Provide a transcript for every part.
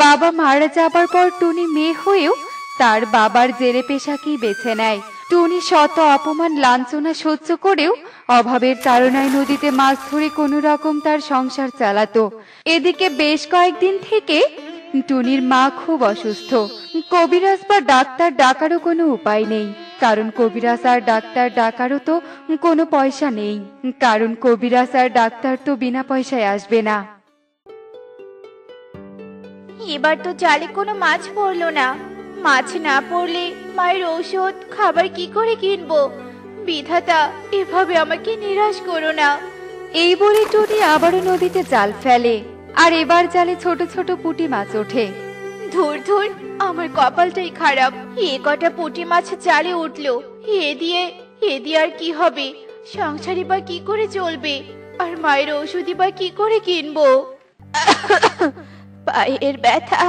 বাবা মারা যাবার পর টুনি মেয়ে হয়েও তার বাবার জেলে পেশাকেই বেছে নেয়। টুনি শত অপমান লাঞ্ছনা সহ্য করেও অভাবের তাড়নায় নদীতে মাছ ধরে কোনো রকম তার সংসার চালাতো। এদিকে বেশ কয়েকদিন থেকে টুনির মা খুব অসুস্থ। কবিরাজ বা ডাক্তার ডাকারও কোনো উপায় নেই, কারণ কবিরাজ আর ডাক্তার ডাকারও তো কোনো পয়সা নেই, কারণ কবিরাজ আর ডাক্তার তো বিনা পয়সায় আসবে না। এবার তো জালে কোনো মাছ পড়লো না। মাছ না পড়লে মায়ের ঔষধ খাবার কি করে কিনবো? বিধাতা, এভাবে আমাকে নিরাশ করো না। এই বলে টুনি আবারও নদীতে জাল ফেলে, আর এবার জালে ছোট ছোট পুঁটি মাছ ওঠে। ধুর ধুর, আমার কপালটাই খারাপ। এ কটা পুঁটি মাছ জালে উঠলো, এ দিয়ে আর কি হবে? সংসারই বা কি করে চলবে? আর মায়ের ওষুধই বা কি করে কিনবো? পায়ের ব্যথা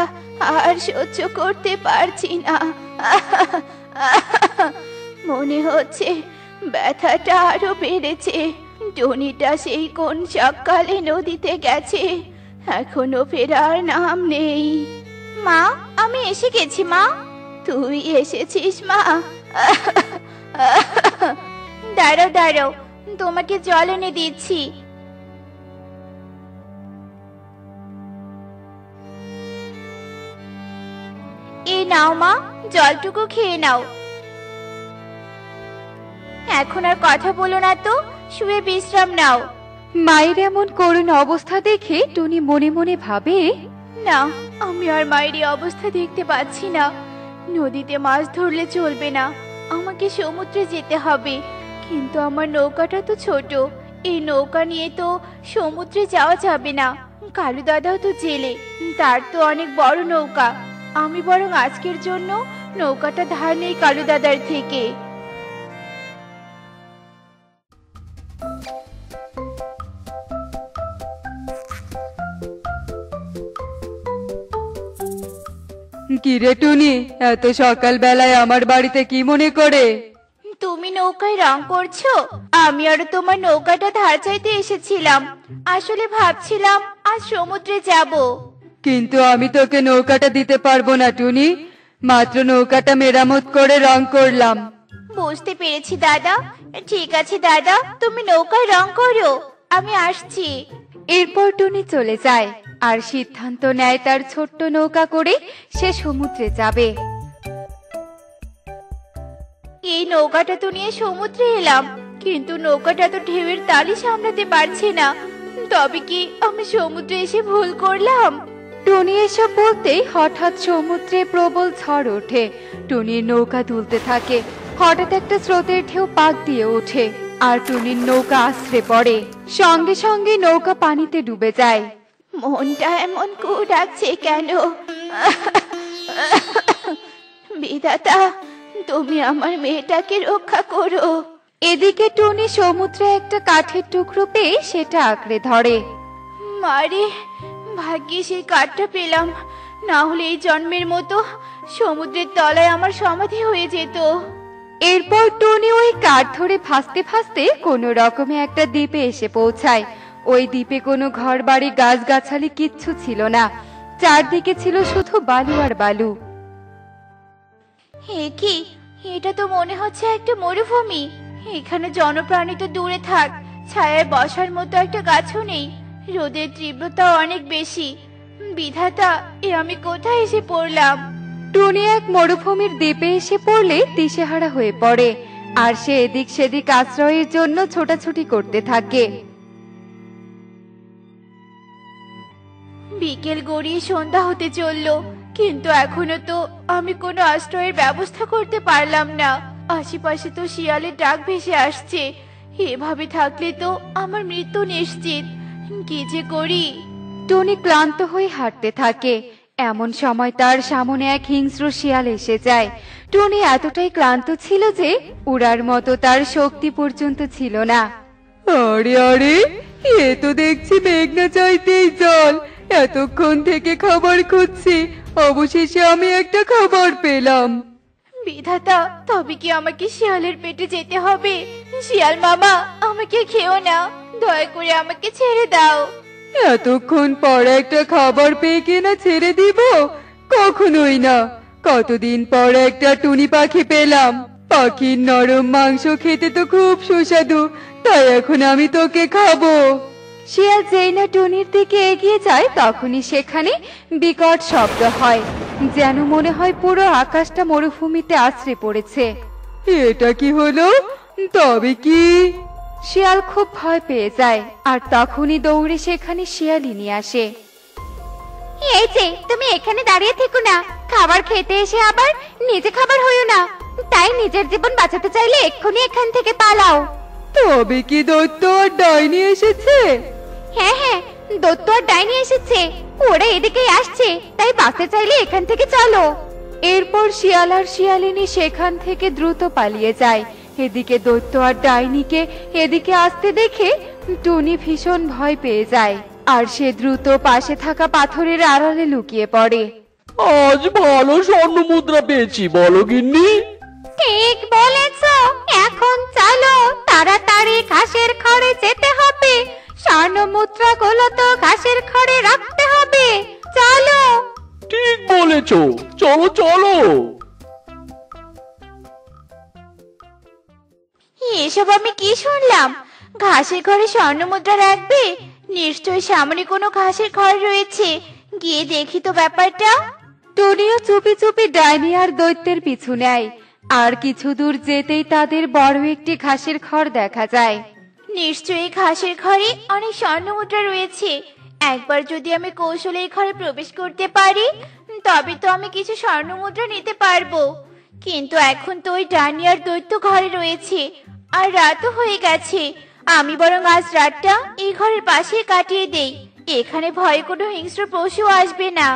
আর সহ্য করতে পারছি না। মনে হচ্ছে ব্যথাটা আরো বেড়েছে। টুনিটা সেই কোন সকালে নদীতে গেছে, এখনো ফেরার নাম নেই। মা, আমি এসে গেছি। মা, তুই এসেছিস? মা, দাঁড়াও দাঁড়াও, তোমাকে জল এনে দিচ্ছি। এই নাও মা, জলটুকু খেয়ে নাও। এখন আর কথা বলো না তো, শুয়ে বিশ্রাম নাও। মায়ের এমন করুণ অবস্থা দেখে টুনি মনে মনে ভাবে, না, আমি আর মায়ের এই অবস্থা দেখতে পাচ্ছি না। নদীতে মাছ ধরলে চলবে না, আমাকে সমুদ্রে যেতে হবে। কিন্তু আমার নৌকাটা তো ছোট, এই নৌকা নিয়ে তো সমুদ্রে যাওয়া যাবে না। কালু দাদাও তো জেলে, তার তো অনেক বড় নৌকা। আমি বরং আজকের জন্য নৌকাটা ধার নেই কালু দাদার থেকে। কিরে টুনি, এত সকাল বেলায় আমার বাড়িতে কি মনে করে? তুমি নৌকায় রং করছো? আমি আর তোমার নৌকাটা ধার চাইতে এসেছিলাম। আসলে ভাবছিলাম আজ সমুদ্রে যাব। কিন্তু আমি তোকে নৌকাটা দিতে পারবো না টুনি, মাত্র নৌকাটা মেরামত করে রং করলাম। বুঝতে পেরেছি দাদা। ঠিক আছে দাদা, তুমি নৌকায় রং করো, আমি আসছি। এরপর টুনি চলে যায় আর সিদ্ধান্ত নেয় তার ছোট্ট নৌকা করে সে সমুদ্রে যাবে। এই নৌকাটা তো নিয়ে সমুদ্রে এলাম, কিন্তু নৌকাটা তো ঢেউয়ের তালি সামলাতে পারছে না। তবে কি আমি সমুদ্রে এসে ভুল করলাম? টুনি এসব বলতেই হঠাৎ সমুদ্রে প্রবল ঝড় ওঠে। টুনির নৌকা দুলতে থাকে। হঠাৎ একটা স্রোতের ঢেউ পাক দিয়ে ওঠে আর টুনির নৌকা আছড়ে পড়ে। সঙ্গে সঙ্গে নৌকা পানিতে ডুবে যায়। মনটা এমন কু ডাকছে কেন? বিধাতা, তুমি আমার মেয়েটাকে রক্ষা করো। এদিকে টুনি সমুদ্রে একটা কাঠের টুকরো পেয়ে সেটা আঁকড়ে ধরে। মারে, ভাগ্যে সেই কাঠটা পেলাম, না হলে এই জন্মের মতো সমুদ্রের তলায় আমার সমাধি হয়ে যেত। এরপর টুনি ওই কাঠ ধরে ভাসতে ভাসতে কোনো রকমে একটা দ্বীপে এসে পৌঁছায়। ওই দ্বীপে কোনো ঘর বাড়ি গাছগাছালি কিচ্ছু ছিল না, চারদিকে ছিল শুধু বালু আর বালু। হে কি, এটা তো মনে হচ্ছে একটা মরুভূমি। এখানে জনপ্রাণী তো দূরে থাক, ছায়ায় বসার মতো একটা গাছও নেই। রোদের তীব্রতা অনেক বেশি। বিধাতা, এ আমি কোথায় এসে পড়লাম? টুনি এক মরুভূমির দ্বীপে এসে পড়লে দিশেহারা হয়ে পড়ে আর সে এদিক সেদিক আশ্রয়ের জন্য ছোটাছুটি করতে থাকে। বিকেল গড়িয়ে সন্ধ্যা হতে চললো, কিন্তু এখনো তো আমি কোনো আশ্রয়ের ব্যবস্থা করতে পারলাম না। আশেপাশে তো শিয়ালের ডাক ভেসে আসছে। এভাবে থাকলে তো আমার মৃত্যু নিশ্চিত। কি যে করি? টুনি ক্লান্ত হয়ে হাঁটতে থাকে। এমন সময় তার সামনে এক হিংস্র শিয়াল এসে যায়। টুনি এতটাই ক্লান্ত ছিল যে উড়ার মতো তার শক্তি পর্যন্ত ছিল না। আরে আরে, এ তো দেখছি মেঘনা চাইতেই জল। এতক্ষণ থেকে খাবার খুঁজছি, অবশেষে আমি একটা খাবার পেলাম। বিধাতা, তবে কি আমাকে শিয়ালের পেটে যেতে হবে? শিয়াল মামা, আমাকে খেও না, দয়া করে আমাকে ছেড়ে দাও। এতক্ষণ পর একটা খাবার পেয়ে কিনা ছেড়ে দিব? কখনোই না। কতদিন পর একটা টুনি পাখি পেলাম। পাখির নরম মাংস খেতে তো খুব সুস্বাদু, তাই এখন আমি তোকে খাবো। শিয়াল যেই না টুনির দিকে এগিয়ে যায় তখনই সেখানে বিকট শব্দ হয়, যেন মনে হয় পুরো আকাশটা মরুভূমিতে আছড়ে পড়েছে। এটা কি হলো? তবে কি? শিয়াল খুব ভয় পেয়ে যায় আর তখনই দৌড়ে সেখানে শিয়ালিনী আসে। এই যে তুমি এখানে দাঁড়িয়ে থেকো না, খাবার খেতে এসে আবার নিজে খাবার হইও না। তাই নিজের জীবন বাঁচাতে চাইলে এক্ষুনি এখান থেকে পালাও। তবে কি দৈত্য আর ডাইনি এসেছে? হ্যাঁ হ্যাঁ, দৈত্য আর ডাইনি এসেছে, ওরা এদিকেই আসছে, তাই বাঁচতে চাইলে এখান থেকে চলো। এরপর শিয়াল আর শিয়ালিনী সেখান থেকে দ্রুত পালিয়ে যায়। এদিকে দৈত্য আর ডাইনিকে এদিকে আসতে দেখে টুনি ভীষণ ভয় পেয়ে যায় আর সে দ্রুত পাশে থাকা পাথরের আড়ালে লুকিয়ে পড়ে। আজ ভালো স্বর্ণ মুদ্রা পেয়েছি, বলো গিন্নি। ঠিক বলেছো, এখন চলো, তাড়াতাড়ি ঘাসের খড়ে যেতে হবে। স্বর্ণ মুদ্রাগুলো তো ঘাসের খড়ে রাখতে হবে, চলো। ঠিক বলেছো, চলো চলো। এসব আমি কি শুনলাম? ঘাসের ঘরে স্বর্ণ মুদ্রা রাখবে? নিশ্চয়ই সামনে কোনো ঘাসের ঘর রয়েছে, গিয়ে দেখি তো ব্যাপারটা। টুনিও চুপি চুপি ডাইনি আর দৈত্যের পিছু নেয় আর কিছু দূর যেতেই তাদের বড় একটি ঘাসের ঘর দেখা যায়। নিশ্চয়ই ঘাসের ঘরে অনেক স্বর্ণ মুদ্রা রয়েছে। একবার যদি আমি কৌশলে এই ঘরে প্রবেশ করতে পারি, তবে তো আমি কিছু স্বর্ণ মুদ্রা নিতে পারবো। কিন্তু এখন তো ওই ডাইনি আর দৈত্য ঘরে রয়েছে আর রাতও হয়ে গেছে। আমি বরং আজ রাতটা এই ঘরের পাশে কাটিয়ে দেই, এখানে ভয়ে কোনো হিংস্র পশু আসবে না।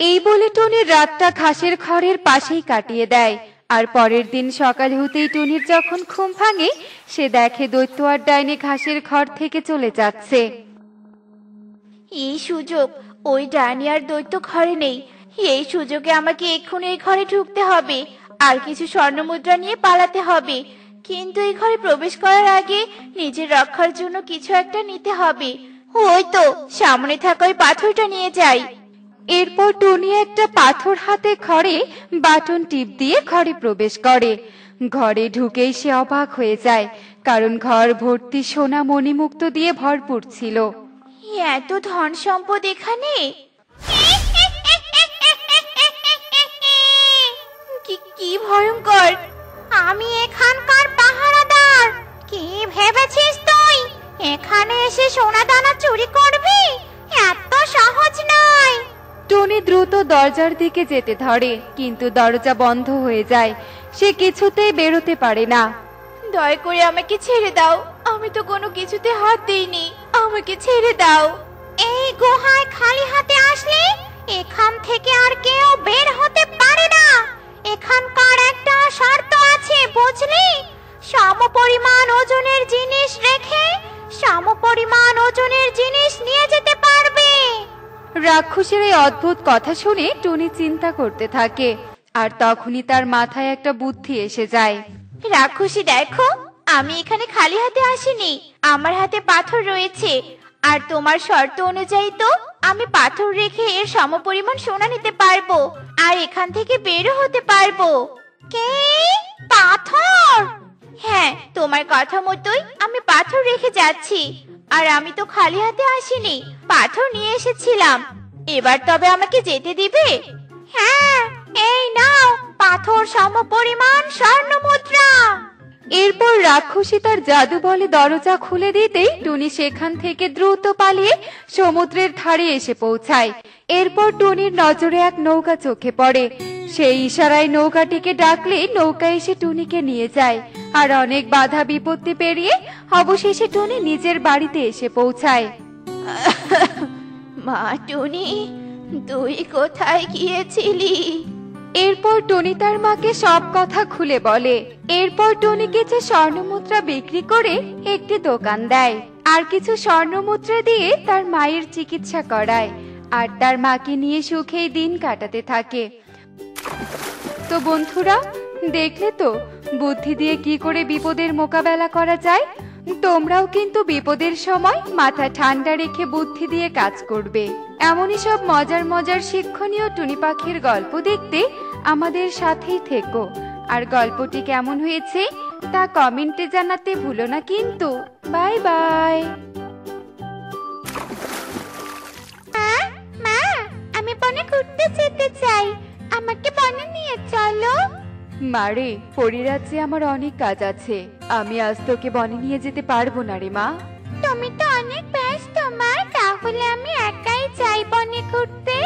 এই বলে টুনি রাতটা ঘাসের খড়ের পাশেই কাটিয়ে দেয়। আর পরের দিন সকাল হতেই টুনির যখন ঘুম ভাঙে, সে দেখে দৈত্য আর ডাইনি ঘাসের ঘর থেকে চলে যাচ্ছে। এই সুযোগ, ওই ডাইনি আর দৈত্য ঘরে নেই। এই সুযোগে আমাকে এক্ষুনি এই ঘরে ঢুকতে হবে আর কিছু স্বর্ণ মুদ্রা নিয়ে পালাতে হবে। কিন্তু এই ঘরে প্রবেশ করার আগে নিজের রক্ষার জন্য কিছু একটা নিতে হবে। ওই তো সামনে থাকা ওই পাথরটা নিয়ে যাই। এরপর টুনি একটা পাথর হাতে ঘরে বাটন টিপ দিয়ে ঘরে প্রবেশ করে। ঘরে ঢুকেই সে অবাক হয়ে যায়, কারণ ঘর ভর্তি সোনা মণিমুক্ত দিয়ে ভরপুর ছিল। এত ধন সম্পদ এখানে! কি ভয়ঙ্কর! আমি এখানকার পাহারাদার। কি ভেবেছিস তুই এখানে এসে সোনা দানা চুরি করবি? এত সহজ নয়। টুনি দ্রুত দরজার দিকে যেতে ধরে, কিন্তু দরজা বন্ধ হয়ে যায়। সে কিছুতেই বেরোতে পারে না। দয়া করে আমাকে ছেড়ে দাও, আমি তো কোনো কিছুতে হাত দিইনি, আমাকে ছেড়ে দাও। এই গুহায় খালি হাতে আসলে এখান থেকে আর কেউ বের হতে পারে না। এখানকার একটা শর্ত আছে, বুঝলি? সমপরিমাণ ওজনের জিনিস রেখে সমপরিমাণ ওজনের জিনিস নিয়ে যেতে পারবে। রাক্ষসের এই অদ্ভুত কথা শুনে টুনি চিন্তা করতে থাকে আর তখনই তার মাথায় একটা বুদ্ধি এসে যায়। রাক্ষসী দেখো, আমি এখানে খালি হাতে আসিনি, আমার হাতে পাথর রয়েছে। আর তোমার শর্ত অনুযায়ী তো আমি পাথর রেখে এর সমপরিমাণ সোনা নিতে পারবো আর এখান থেকে বেরও হতে পারবো। কি পাথর? হ্যাঁ, তোমার কথা মতোই আমি পাথর রেখে যাচ্ছি। আর আমি তো খালি হাতে আসিনি, পাথর নিয়ে এসেছিলাম। এবার তবে আমাকে যেতে দিবে? হ্যাঁ, এই নাও পাথর সমপরিমাণ স্বর্ণ মুদ্রা। এরপর রাক্ষসী তার জাদু বলে দরজা খুলে দিতেই টুনি সেখান থেকে দ্রুত পালিয়ে সমুদ্রের ধারে এসে পৌঁছায়। এরপর টুনির নজরে এক নৌকা চোখে পড়ে। সেই ইশারায় নৌকাটিকে ডাকলে নৌকা এসে টুনিকে নিয়ে যায়। আর অনেক বাধা বিপত্তি পেরিয়ে অবশেষে টুনি নিজের বাড়িতে এসে পৌঁছায়। মা টুনি, তুই কোথায় গিয়েছিলি? এরপর টুনি তার মাকে সব কথা খুলে বলে। এরপর টুনি কিছু স্বর্ণমুদ্রা বিক্রি করে একটি দোকান দেয় আর কিছু স্বর্ণমুদ্রা দিয়ে তার মায়ের চিকিৎসা করায় আর তার মাকে নিয়ে সুখেই দিন কাটাতে থাকে। তো বন্ধুরা, দেখলে তো বুদ্ধি দিয়ে কি করে বিপদের মোকাবেলা করা যায়। তোমরাও কিন্তু বিপদের সময় মাথা ঠান্ডা রেখে বুদ্ধি দিয়ে কাজ করবে। এমনই সব মজার মজার শিক্ষণীয় টুনি পাখির গল্প দেখতে আমাদের সাথেই থেকো। আর গল্পটি কেমন হয়েছে তা কমেন্টে জানাতে ভুলো না কিন্তু। Bye bye. মা, আমি বনে ঘুরতে যেতে চাই, আমাকে বনে নিয়ে চলো। মারে, পরিরাজ্যে আমার অনেক কাজ আছে, আমি আজ তোকে বনে নিয়ে যেতে পারবো না রে মা। তুমি তো অনেক ব্যস্ত মা, তাহলে আমি একাই যাই বনে ঘুরতে।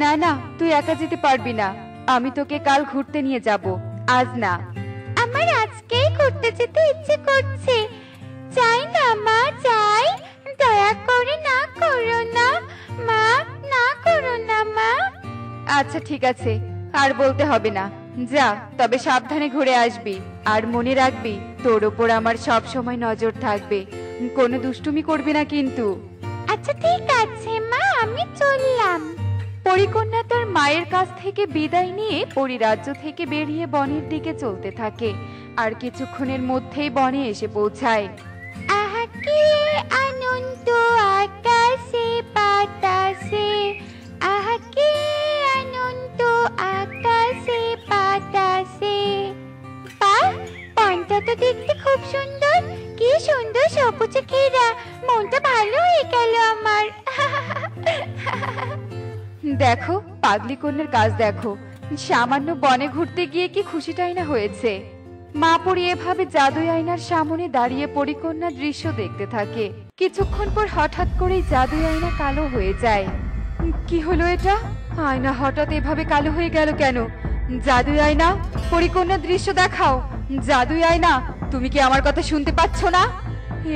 না না, তুই একা যেতে পারবি না, আমি তোকে কাল ঘুরতে নিয়ে যাব, আজ না। আমার আজকেই ঘুরতে যেতে ইচ্ছে করছে। যাই না মা, যাই। দয়া করে না করো না মা, না করো না মা। আচ্ছা ঠিক আছে, আর বলতে হবে না, যা, তবে সাবধানে ঘুরে আসবি। আর মনে রাখবি, তোর ওপর আমার সব সময় নজর থাকবে, কোনো দুষ্টুমি করবি না কিন্তু। আচ্ছা ঠিক আছে মা, আমি চললাম। পরিকন্যা তার মায়ের কাছ থেকে বিদায় নিয়ে পরিরাজ্য থেকে বেরিয়ে বনের দিকে চলতে থাকে। আর কিছুক্ষণের মধ্যেই বনে এসে পৌঁছায়। আহা কি আনন্দ আকাশে বাতাসে, আহা কি আনন্দ আকাশে বাতাসে। বাহ, বনটা তো দেখতে খুব সুন্দর, কি সুন্দর সবুজে ঘেরা, মনটা ভালো হয়ে গেল আমার। দেখো পাগলি কন্যার কাজ দেখো, সামান্য বনে ঘুরতে গিয়ে কি খুশিটাই না হয়েছে। মা পরি এভাবে জাদুই আয়নার সামনে দাঁড়িয়ে পরিকন্যা দৃশ্য দেখতে থাকে। কিছুক্ষণ পর হঠাৎ করেই জাদুই আয়না কালো হয়ে যায়। কি হলো এটা? আয়না হঠাৎ এভাবে কালো হয়ে গেল কেন? জাদুই আয়না, পরিকন্যা দৃশ্য দেখাও। জাদুই আয়না, তুমি কি আমার কথা শুনতে পাচ্ছ না?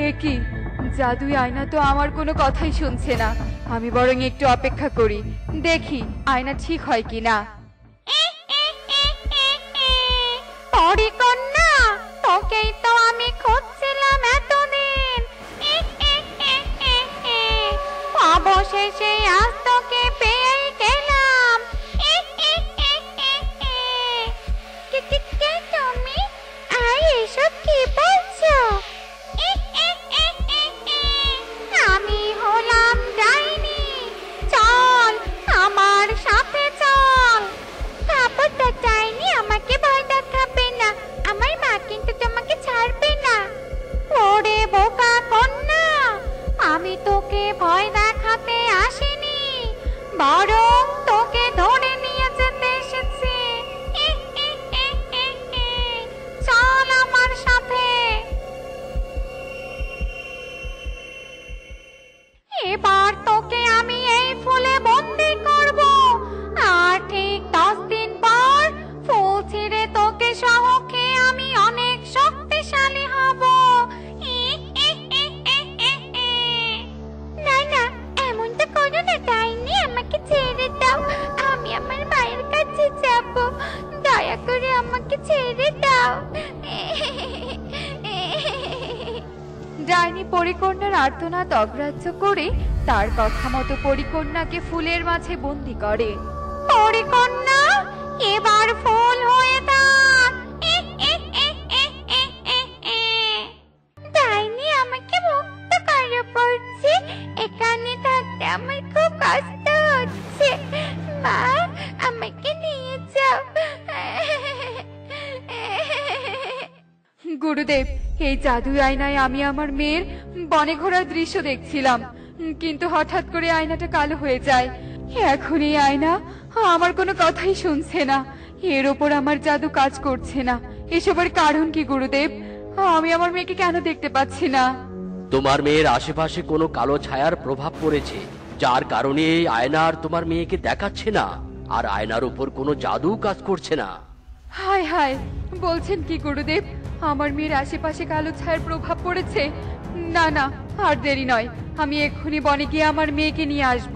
এ কি, জাদুই আয়না তো আমার কোনো কথাই শুনছে না। আমি বরং একটু অপেক্ষা করি, দেখি আয়না ঠিক হয় কিনা। পরিকন্যা, তোকেই তো আমি খুঁজছিলাম এতদিন। অবশেষে আজ তোকে পেয়ে গেলাম। কে তুমি? আর এসব কি বলছো? আমি হলাম ডাইনি। চল আমার সাথে চল। খবরদার ডাইনি, আমাকে ভয় দেখাবে না, আমার মা কিন্তু তোমাকে ছাড়বে না। ওরে বোকা কন্যা, আমি তোকে ভয় দেখাতে আসিনি, বরং তোকে ধরে নিয়ে যেতে এসেছি। চল আমার সাথে। এবার তোকে আমি এই ফুলে বন্দি করব, আর ঠিক 10 দিন পর ফুল ছিঁড়ে তোকে সহ খেয়ে আমি অনেক শক্তিশালী হব। না না, এমনটা করো না ডাইনি, আমাকে ছেড়ে দাও, আমি আমার মায়ের কাছে যাব, দয়া করে আমাকে ছেড়ে দাও। ডাইনি পরিকন্যার আর্তনাদ অগ্রাহ্য করে তার কথা মতো পরিকন্যাকে ফুলের মাঝে বন্দি করে। পরিকন্যা, এবার ফুল হয়ে থাক। ডাইনি আমাকে মুক্ত করে পড়ছে, এখানে থাকতে আমার খুব কষ্ট হচ্ছে। মা, আমাকে নিয়ে যাও। গুরুদেব, এই জাদুই আয়নায় আমি আমার মেয়ের বনে ঘোরার দৃশ্য দেখছিলাম, কিন্তু হঠাৎ করে আয়নাটা কালো হয়ে যায়। এখন এই আয়না আমার কোনো কথাই শুনছে না, এর ওপর আমার জাদু কাজ করছে না। এসবের কারণ কি গুরুদেব? আমি আমার মেয়েকে কেন দেখতে পাচ্ছি না? তোমার মেয়ের আশেপাশে কোনো কালো ছায়ার প্রভাব পড়েছে, যার কারণে এই আয়নার তোমার মেয়েকে দেখাচ্ছে না, আর আয়নার উপর কোনো জাদু কাজ করছে না। হায় হায়, বলছেন কি গুরুদেব? আমার মেয়ের আশেপাশে কালো ছায়ার প্রভাব পড়েছে? না না, আর দেরি নয়, আমি এক্ষুনি বনে গিয়ে আমার মেয়েকে নিয়ে আসব।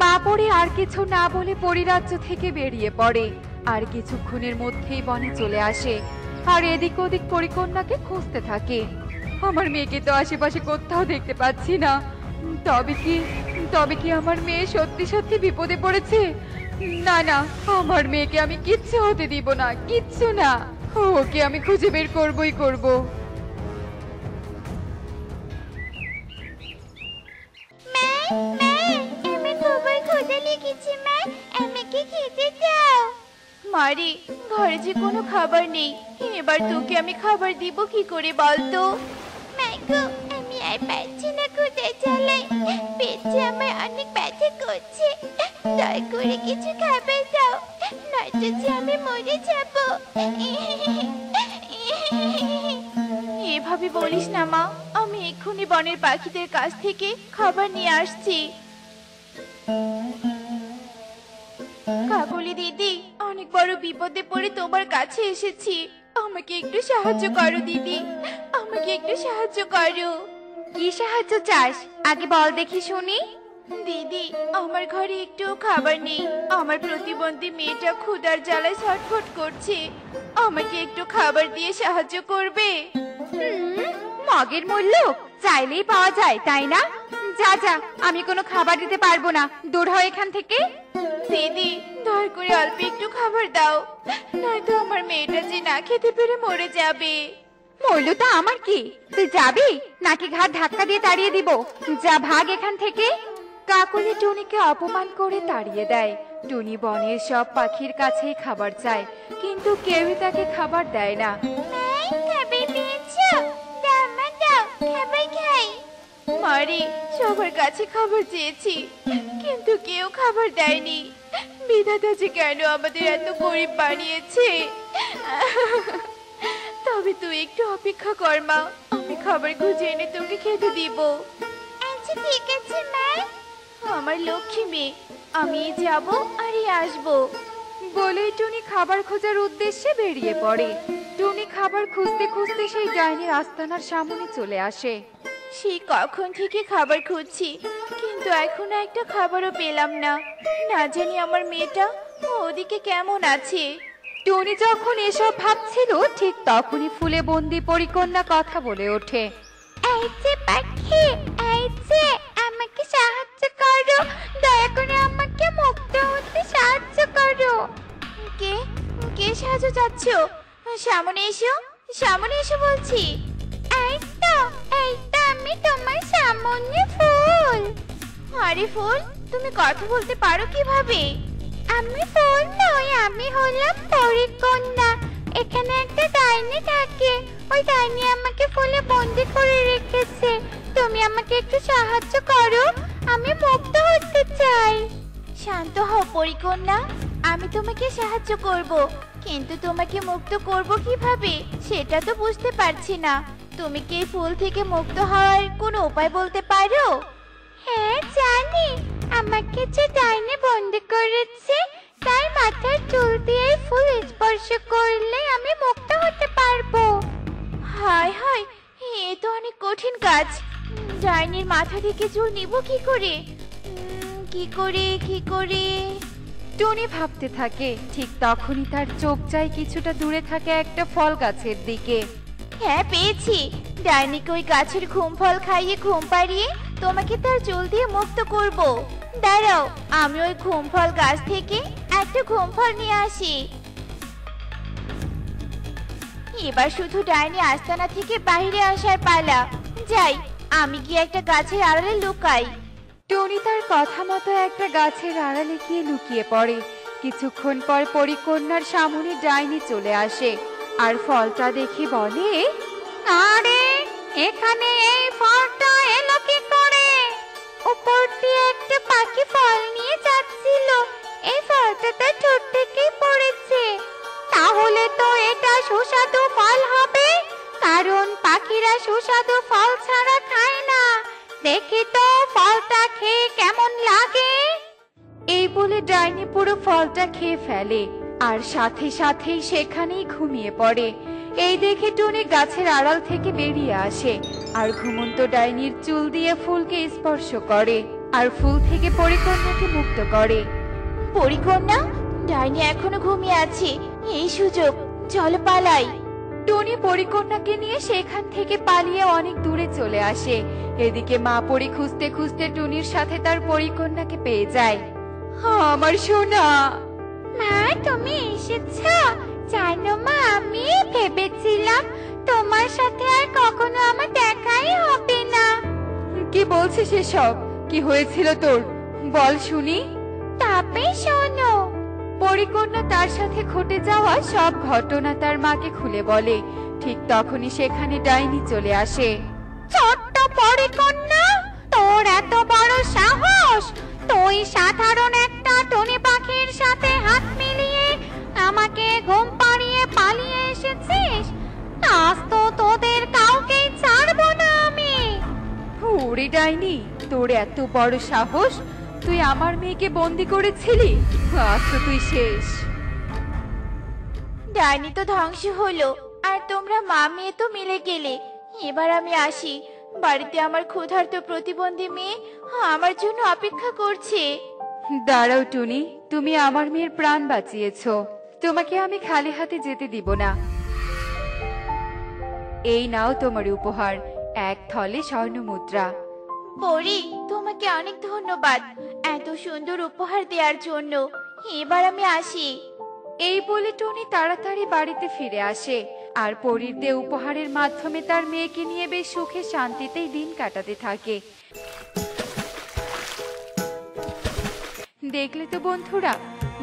মা পরি আর কিছু না বলে পরিরাজ্য থেকে বেরিয়ে পড়ে, আর কিছুক্ষণের মধ্যেই বনে চলে আসে, আর এদিক ওদিক পরিকন্যাকে খুঁজতে থাকে। আমার মেয়েকে তো আশেপাশে কোথাও দেখতে পাচ্ছি না। তবে কি আমার মেয়ে সত্যি সত্যি বিপদে পড়েছে? না না, আমার মেয়েকে আমি কিচ্ছু হতে দিব না, কিচ্ছু না, ওকে আমি খুঁজে বের করবই করব। আমি খুবই ক্ষুধা লেগেছে মা, আমাকে খেতে দাও। মারে, ঘরে যে কোনো খাবার নেই, এবার তোকে আমি খাবার দিব কি করে বলতো? মাগো, আমি আর পারছি না ক্ষুধার জ্বালায়, পেটে আমার অনেক ব্যথা করছে, দয়া করে কিছু খাবার দাও, নয়তো যে আমি মরে যাব। এভাবে বলিস না মা, আমি এক্ষুনি বনের পাখিদের কাছ থেকে খাবার নিয়ে আসছি। কাকলি দিদি, অনেক বড় বিপদে পড়ে তোমার কাছে এসেছি, আমাকে একটু সাহায্য করো দিদি, আমাকে একটু সাহায্য করো। কি সাহায্য চাস আগে বল দেখি শুনি। দিদি, আমার ঘরে একটু খাবার নেই, আমার প্রতিবন্ধী মেয়েটা ক্ষুধার জ্বালায় ছটফট করছে, আমাকে একটু খাবার দিয়ে সাহায্য করবে? মগের মূল্য চাইলেই পাওয়া যায় তাই না? যা যা, আমি কোনো খাবার দিতে পারবো না, দূর হয় এখান থেকে। দিদি, দয়া করে অল্প একটু খাবার দাও, নয়তো আমার মেয়েটা যে না খেতে পেরে মরে যাবে। মূল্যটা আমার কি, তুই যাবি নাকি ঘাট ধাক্কা দিয়ে তাড়িয়ে দিব? যা ভাগ এখান থেকে। কাকলি টুনিকে অপমান করে তাড়িয়ে দেয়। টুনি বনের সব পাখির কাছেই খাবার চায়, কিন্তু কেউই তাকে খাবার দেয় না। খাবার পেয়েছো? দাও মা, দাও, খাবার খাই। মারি, সবার কাছে খাবার চেয়েছি, কিন্তু কেউ খাবার দেয়নি। বিধাতা যে কেন আমাদের এত গরিব বানিয়েছে। তবে তুই একটু অপেক্ষা কর মা, আমি খাবার খুঁজে এনে তোকে খেতে দিব। আচ্ছা ঠিক আছে মা। আমার লক্ষ্মী মেয়ে, আমি যাব আর আসবো। বলেই টুনি খাবার খোঁজার উদ্দেশ্যে বেরিয়ে পড়ে। টুনি খাবার খুঁজতে খুঁজতে সেই ডাইনির আস্তানার সামনে চলে আসে। সেই কখন থেকে খাবার খুঁজছি, কিন্তু এখনো একটা খাবারও পেলাম না। না জানি আমার মেয়েটা ওদিকে কেমন আছে। টুনি যখন এসব ভাবছিল, ঠিক তখনই ফুলে বন্দি পরিকন্যা কথা বলে ওঠে। এই যে পাখি, এই যে আমাকে সাহায্য করো, দয়া করে আমাকে মুক্ত হতে সাহায্য করো। কে কে সাহায্য চাচ্ছ? সামনে এসো, সামনে এসো বলছি। এই তো আমি তোমার সামনে ফুল। আরে ফুল, তুমি কথা বলতে পারো কিভাবে? আমি ফুল নই, আমি হলাম পরিকন্যা। এখানে একটা ডাইনি থাকে, ওই ডাইনি আমাকে ফুলে বন্দি করে রেখেছে। তুমি আমাকে একটু সাহায্য করো, আমি মুক্ত হতে চাই। শান্ত হও পরিকন্যা, আমি তোমাকে সাহায্য করব, কিন্তু তোমাকে মুক্ত করব কিভাবে সেটা তো বুঝতে পারছি না। তুমি কি এই ফুল থেকে মুক্ত হওয়ার কোনো উপায় বলতে পারো? হ্যাঁ জানি, আমাকে যে ডাইনি বন্দি করেছে তার মাথার চুল দিয়ে ফুল স্পর্শ করলে আমি মুক্ত হতে পারবো। হায় হায়, এ তো অনেক কঠিন কাজ। ডাইনির মাথা থেকে চুল নিব কি করে? কি করে? টুনি ভাবতে থাকে। ঠিক তখনই তার চোখ যায় কিছুটা দূরে থাকে একটা ফল গাছের দিকে। হ্যাঁ পেয়েছি, ডাইনিকে ওই গাছের ঘুম ফল খাইয়ে ঘুম পাড়িয়ে তোমাকে তার চুল দিয়ে মুক্ত করব। দাঁড়াও, আমি ওই ঘুম ফল গাছ থেকে একটা ঘুম ফল নিয়ে আসি। এবার শুধু ডাইনি আস্তানা থেকে বাইরে আসার পালা। যাই, আমি গিয়ে একটা গাছের আড়ালে লুকাই। টুনি তার কথা মতো একটা গাছের আড়ালে গিয়ে লুকিয়ে পড়ে। কিছুক্ষণ পর পরিকন্যার সামনে ডাইনি চলে আসে আর ফলটা দেখে বলে, আরে এখানে এই ফলটা এলো কি করে? উপর দিয়ে একটা পাখি ফল নিয়ে যাচ্ছিল, এই ফলটা তার ঠোঁট থেকেই পড়েছে। তাহলে তো এটা সুস্বাদু ফল হবে, কারণ পাখিরা সুস্বাদু ফল ছাড়া খায় না। দেখি তো ফলটা খেয়ে কেমন লাগে। এই বলে ডাইনি পুরো ফলটা খেয়ে ফেলে আর সাথে সাথেই সেখানেই ঘুমিয়ে পড়ে। এই দেখে টুনি গাছের আড়াল থেকে বেরিয়ে আসে আর ঘুমন্ত ডাইনির চুল দিয়ে ফুলকে স্পর্শ করে আর ফুল থেকে পরিকন্যাকে মুক্ত করে। পরিকন্যা, ডাইনি এখনো ঘুমিয়ে আছে, এই সুযোগ, চলো পালাই। টুনি পরিকন্যাকে নিয়ে সেখান থেকে পালিয়ে অনেক দূরে চলে আসে। এদিকে মা পরি খুঁজতে খুঁজতে টুনির সাথে তার পরিকন্যাকে পেয়ে যায়। আমার সোনা মা, তুমি এসেছো? জানো মা, আমি ভেবেছিলাম তোমার সাথে আর কখনো আমার দেখাই হবে না। কি বলছিস এসব? কি হয়েছিল তোর? বল শুনি। তবে শোনো। পরিকন্যা তার সাথে ঘটে যাওয়া সব ঘটনা তার মাকে খুলে বলে। ঠিক তখনই সেখানে ডাইনি চলে আসে। ছোট্ট পরিকন্যা, তোর এত বড় সাহস! তুই সাধারণ একটা টুনি পাখির সাথে হাত মিলিয়ে আমাকে ঘুম পাড়িয়ে পালিয়ে এসেছিস। আজ তো তোদের কাউকেই ছাড়বো না আমি। ওরে ডাইনি, তোর এত বড় সাহস! তুই আমার মেয়েকে বন্দি করেছিলি, আজ তো তুই শেষ। ডাইনি তো ধ্বংস হলো, আর তোমরা মা মেয়ে তো মিলে গেলে। এবার আমি আসি। বাড়িতে আমার ক্ষুধার্ত প্রতিবন্ধী মেয়ে আমার জন্য অপেক্ষা করছে। দাঁড়াও টুনি, তুমি আমার মেয়ের প্রাণ বাঁচিয়েছো, তোমাকে আমি খালি হাতে যেতে দিব না। এই নাও তোমার উপহার, এক থলে স্বর্ণ মুদ্রা। পরি, তোমাকে অনেক ধন্যবাদ এত সুন্দর উপহার দেওয়ার জন্য। এবার আমি আসি। এই বলে টনি তাড়াতাড়ি বাড়িতে ফিরে আসে, আর পরীর দেয়া উপহারের মাধ্যমে তার মেয়েকে নিয়ে বেশ সুখে শান্তিতেই দিন কাটাতে থাকে। দেখলে তো বন্ধুরা,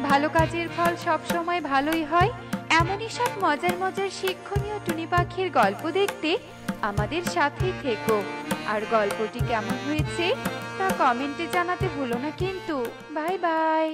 ভালো কাজের ফল সব সময় ভালোই হয়। এমনই সব মজার মজার শিক্ষণীয় টুনি পাখির গল্প দেখতে আমাদের সাথেই থেকো। আর গল্পটি কেমন হয়েছে তা কমেন্টে জানাতে ভুলো না কিন্তু। Bye bye.